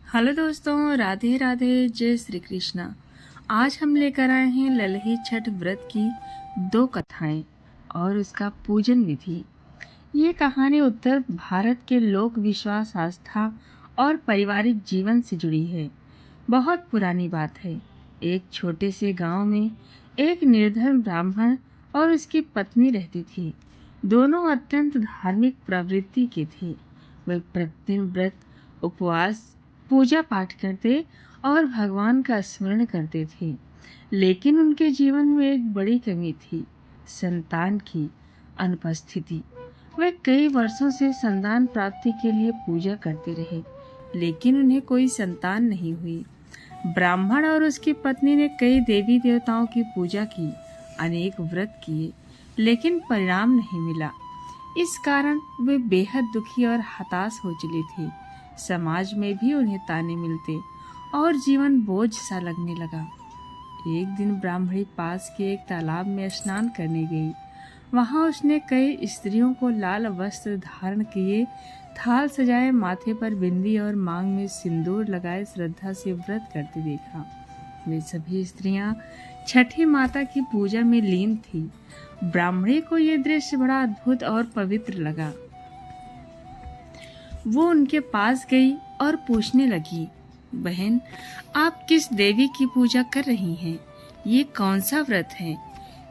Hello दोस्तों, राधे राधे, जय श्री कृष्णा। आज हम लेकर आए हैं ललही छठ व्रत की 2 कथाएं और उसका पूजन विधि। ये कहानी उत्तर भारत के लोक विश्वास, आस्था और पारिवारिक जीवन से जुड़ी है। बहुत पुरानी बात है। एक छोटे से गांव में एक निर्धन ब्राह्मण और उसकी पत्नी रहती थी। दोनों अत्यंत धार्मिक प्रवृत्ति के थे। वे प्रतिदिन व्रत, उपवास, पूजा पाठ करते और भगवान का स्मरण करते थे। लेकिन उनके जीवन में एक बड़ी कमी थी, संतान की अनुपस्थिति। वे कई वर्षों से संतान प्राप्ति के लिए पूजा करते रहे, लेकिन उन्हें कोई संतान नहीं हुई। ब्राह्मण और उसकी पत्नी ने कई देवी देवताओं की पूजा की, अनेक व्रत किए, लेकिन परिणाम नहीं मिला। इस कारण वे बेहद दुखी और हताश हो चले थे। समाज में भी उन्हें ताने मिलते और जीवन बोझ सा लगने लगा। एक दिन ब्राह्मणी पास के एक तालाब में स्नान करने गई। वहां उसने कई स्त्रियों को लाल वस्त्र धारण किए, थाल सजाए, माथे पर बिंदी और मांग में सिंदूर लगाए श्रद्धा से व्रत करते देखा। वे सभी स्त्रियां छठी माता की पूजा में लीन थी। ब्राह्मणी को यह दृश्य बड़ा अद्भुत और पवित्र लगा। वो उनके पास गई और पूछने लगी, बहन, आप किस देवी की पूजा कर रही हैं? ये कौन सा व्रत है?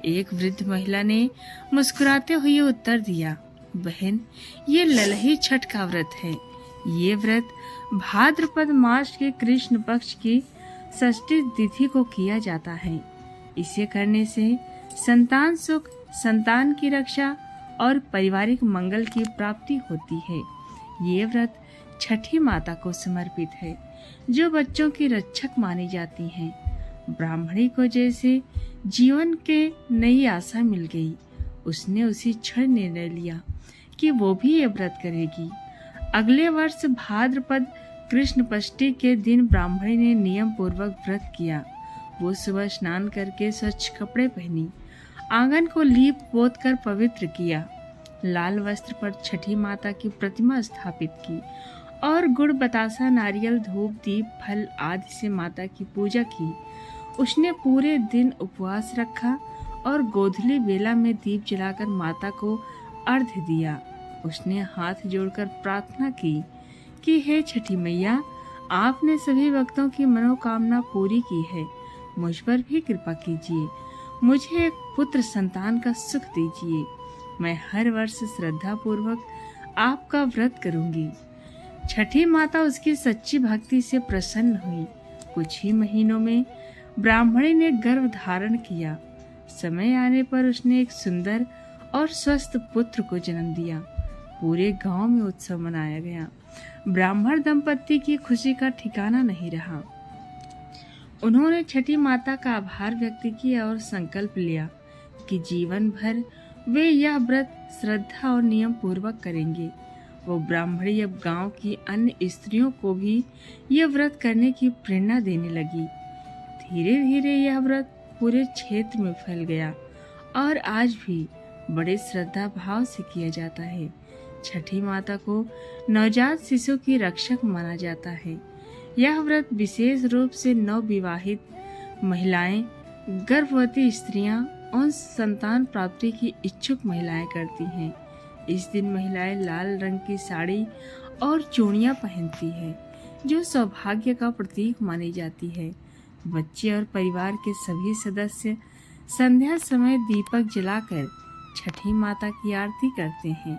एक वृद्ध महिला ने मुस्कुराते हुए उत्तर दिया, बहन, ये ललही छठ का व्रत है। ये व्रत भाद्रपद मास के कृष्ण पक्ष की षष्ठी तिथि को किया जाता है। इसे करने से संतान सुख, संतान की रक्षा और पारिवारिक मंगल की प्राप्ति होती है। ये व्रत छठी माता को समर्पित है, जो बच्चों की रक्षक मानी जाती हैं। ब्राह्मणी को जैसे जीवन के नई आशा मिल गई। उसने उसी क्षण निर्णय लिया कि वो भी ये व्रत करेगी। अगले वर्ष भाद्रपद कृष्ण षष्ठी के दिन ब्राह्मणी ने नियम पूर्वक व्रत किया। वो सुबह स्नान करके स्वच्छ कपड़े पहनी, आंगन को लीप पोत कर पवित्र किया, लाल वस्त्र पर छठी माता की प्रतिमा स्थापित की और गुड़, बतासा, नारियल, धूप, दीप, फल आदि से माता की पूजा की। उसने पूरे दिन उपवास रखा और गोधूली बेला में दीप जलाकर माता को अर्घ्य दिया। उसने हाथ जोड़कर प्रार्थना की कि हे छठी मैया, आपने सभी भक्तों की मनोकामना पूरी की है। मुझ पर भी कृपा कीजिए। मुझे एक पुत्र संतान का सुख दीजिए। मैं हर वर्ष श्रद्धा पूर्वक आपका व्रत करूंगी। छठी माता उसकी सच्ची भक्ति से प्रसन्न हुई। कुछ ही महीनों में ब्राह्मणी ने गर्भ धारण किया। समय आने पर उसने एक सुंदर और स्वस्थ पुत्र को जन्म दिया। पूरे गांव में उत्सव मनाया गया। ब्राह्मण दंपत्ति की खुशी का ठिकाना नहीं रहा। उन्होंने छठी माता का आभार व्यक्त किया और संकल्प लिया कि जीवन भर वे यह व्रत श्रद्धा और नियम पूर्वक करेंगे। वो ब्राह्मणी अब गांव की अन्य स्त्रियों को भी यह व्रत करने की प्रेरणा देने लगी। धीरे धीरे यह व्रत पूरे क्षेत्र में फैल गया और आज भी बड़े श्रद्धा भाव से किया जाता है। छठी माता को नवजात शिशु की रक्षक माना जाता है। यह व्रत विशेष रूप से नवविवाहित महिलाएं, गर्भवती स्त्रियां और संतान प्राप्ति की इच्छुक महिलाएं करती हैं। इस दिन महिलाएं लाल रंग की साड़ी और चूड़ियां पहनती हैं, जो सौभाग्य का प्रतीक मानी जाती है। बच्चे और परिवार के सभी सदस्य संध्या समय दीपक जलाकर छठी माता की आरती करते हैं।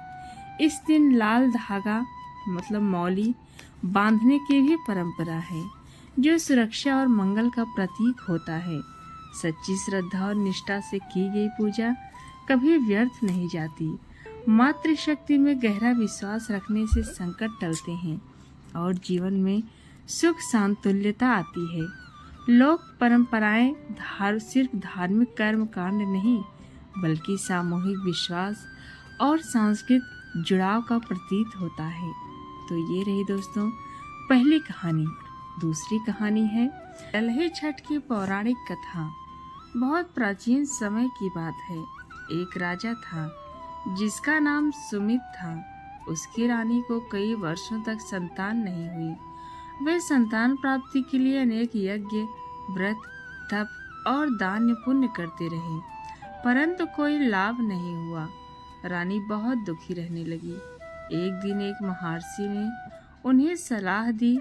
इस दिन लाल धागा मतलब मौली बांधने की भी परंपरा है, जो सुरक्षा और मंगल का प्रतीक होता है। सच्ची श्रद्धा और निष्ठा से की गई पूजा कभी व्यर्थ नहीं जाती। मातृशक्ति में गहरा विश्वास रखने से संकट टलते हैं और जीवन में सुख सांतुल्यता आती है। लोक परंपराएं सिर्फ धार्मिक कर्म कांड नहीं, बल्कि सामूहिक विश्वास और सांस्कृतिक जुड़ाव का प्रतीक होता है। तो ये रही दोस्तों पहली कहानी। दूसरी कहानी है ललही छठ की पौराणिक कथा। बहुत प्राचीन समय की बात है। एक राजा था जिसका नाम सुमित था। उसकी रानी को कई वर्षों तक संतान नहीं हुई। वे संतान प्राप्ति के लिए अनेक यज्ञ, व्रत, तप और दान पुण्य करते रहे, परंतु कोई लाभ नहीं हुआ। रानी बहुत दुखी रहने लगी। एक दिन एक महर्षि ने उन्हें सलाह दी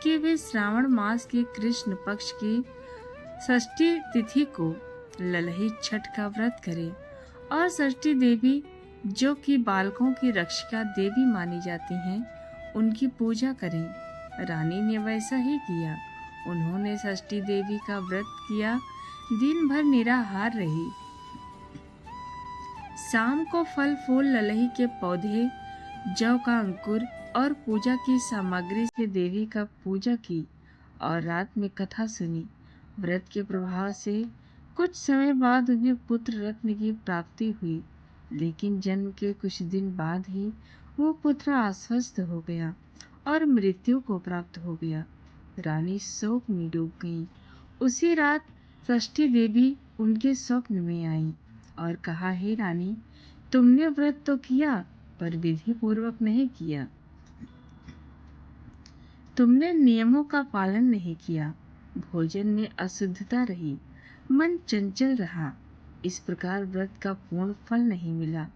कि वे श्रावण मास के कृष्ण पक्ष की षष्ठी तिथि को ललही छठ का व्रत करें और षष्ठी देवी, जो कि बालकों की रक्षिका देवी मानी जाती हैं, उनकी पूजा करें। रानी ने वैसा ही किया। उन्होंने षष्ठी देवी का व्रत किया, दिन भर निराहार रही। शाम को फल फूल, ललही के पौधे, जौ का अंकुर और पूजा की सामग्री से देवी का पूजा की और रात में कथा सुनी। व्रत के प्रभाव से कुछ समय बाद उन्हें पुत्र रत्न की प्राप्ति हुई, लेकिन जन्म के कुछ दिन बाद ही वो पुत्र अस्वस्थ हो गया और मृत्यु को प्राप्त हो गया। रानी शोक में डूब गई। उसी रात षष्ठी देवी उनके स्वप्न में आई और कहा, हे रानी, तुमने व्रत तो किया पर विधि पूर्वक नहीं किया। तुमने नियमों का पालन नहीं किया, भोजन में अशुद्धता रही, मन चंचल रहा। इस प्रकार व्रत का पूर्ण फल नहीं मिला।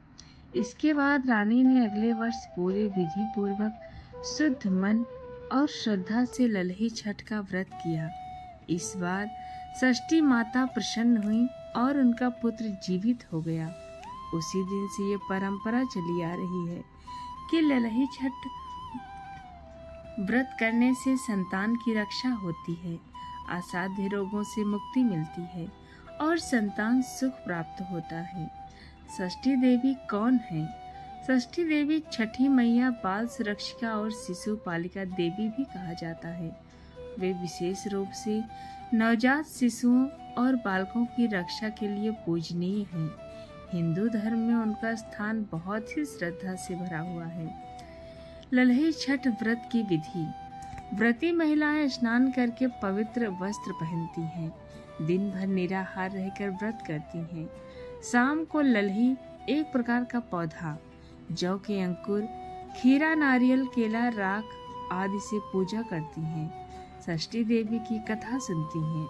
इसके बाद रानी ने अगले वर्ष पूरे विधि पूर्वक शुद्ध मन और श्रद्धा से ललही छठ का व्रत किया। इस बार षष्ठी माता प्रसन्न हुई और उनका पुत्र जीवित हो गया। उसी दिन से ये परंपरा चली आ रही है कि ललही छठ व्रत करने से संतान की रक्षा होती है, असाध्य रोगों से मुक्ति मिलती है और संतान सुख प्राप्त होता है। षष्ठी देवी कौन है? षष्ठी देवी छठी मैया, बाल सुरक्षिका और शिशु पालिका देवी भी कहा जाता है। वे विशेष रूप से नवजात शिशुओं और बालकों की रक्षा के लिए पूजनीय हैं। हिंदू धर्म में उनका स्थान बहुत ही श्रद्धा से भरा हुआ है। ललही छठ व्रत की विधि। व्रती महिलाएं स्नान करके पवित्र वस्त्र पहनती हैं, दिन भर निराहार रहकर व्रत करती हैं। शाम को ललही, एक प्रकार का पौधा, जौ के अंकुर, खीरा, नारियल, केला, राख आदि से पूजा करती हैं। षष्ठी देवी की कथा सुनती हैं।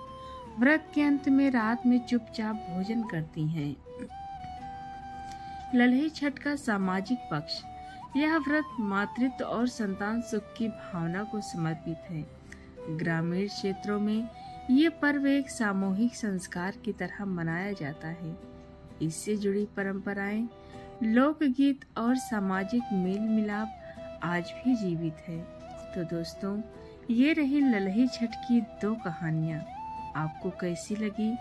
व्रत के अंत में रात में चुपचाप भोजन करती हैं। ललही छठ का सामाजिक पक्ष। यह व्रत मातृत्व और संतान सुख की भावना को समर्पित है। ग्रामीण क्षेत्रों में ये पर्व एक सामूहिक संस्कार की तरह मनाया जाता है। इससे जुड़ी परंपराएं, लोकगीत और सामाजिक मेल मिलाप आज भी जीवित है। तो दोस्तों, ये रही ललही छठ की 2 कहानियाँ। आपको कैसी लगी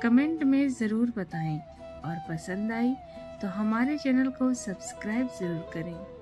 कमेंट में ज़रूर बताएं और पसंद आई तो हमारे चैनल को सब्सक्राइब ज़रूर करें।